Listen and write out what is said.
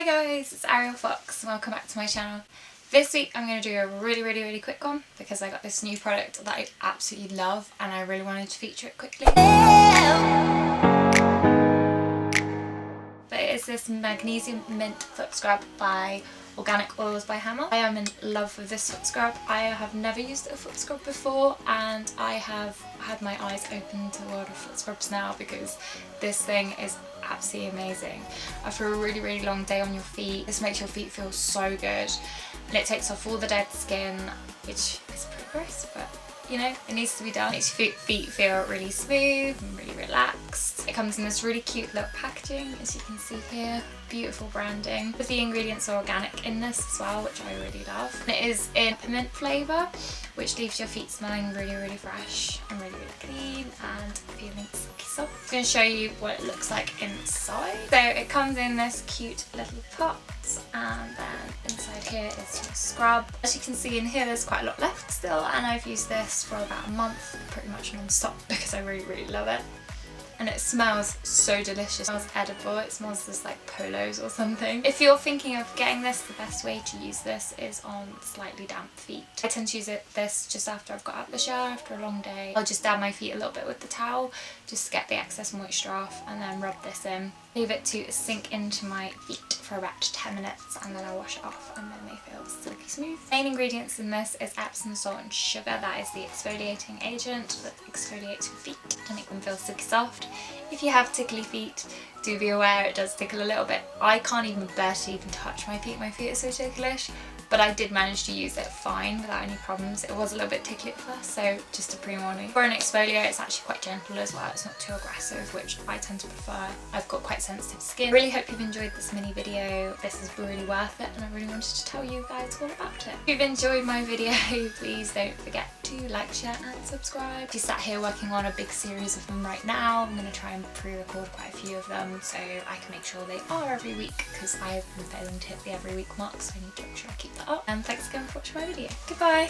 Hey guys, it's Arielle Fox and welcome back to my channel. This week I'm going to do a really quick one because I got this new product that I absolutely love and I really wanted to feature it quickly. But it is this Magnesium Mint Foot Scrub by Organic Oils by Hemma. I am in love with this foot scrub. I have never used a foot scrub before and I have had my eyes open to the world of foot scrubs now because this thing is absolutely amazing. After a really long day on your feet, this makes your feet feel so good and it takes off all the dead skin, which is pretty gross, but you know, it needs to be done. It makes your feet feel really smooth and really relaxed. It comes in this really cute little packaging, as you can see here. Beautiful branding. But the ingredients are organic in this as well, which I really love. And it is in peppermint flavour, which leaves your feet smelling really fresh and really clean and feeling silky soft. I'm going to show you what it looks like inside. So it comes in this cute little pot, and then inside here is your scrub. As you can see in here, there's quite a lot left still, and I've used this for about a month, pretty much non-stop, because I really love it. And it smells so delicious. It smells edible. It smells just like polos or something. If you're thinking of getting this, the best way to use this is on slightly damp feet. I tend to use this just after I've got out of the shower after a long day. I'll just dab my feet a little bit with the towel just to get the excess moisture off and then rub this in. Leave it to sink into my feet for about 10 minutes and then I'll wash it off and then they feel silky smooth. Main ingredients in this is Epsom salt and sugar. That is the exfoliating agent that exfoliates your feet to make them feel silky soft. If you have tickly feet, do be aware it does tickle a little bit. I can't even bear to even touch my feet are so ticklish, but I did manage to use it fine without any problems. It was a little bit tickly at first, so just a pre-warning. For an exfoliator, it's actually quite gentle as well. It's not too aggressive, which I tend to prefer. I've got quite sensitive skin. I really hope you've enjoyed this mini video. This is really worth it and I really wanted to tell you guys all about it. If you've enjoyed my video, please don't forget to like, share and subscribe. I'm sat here working on a big series of them right now. I'm going to try and pre-record quite a few of them so I can make sure they are every week because I've been failing to hit the every week mark, so I need to make sure I keep that up. And thanks again for watching my video. Goodbye!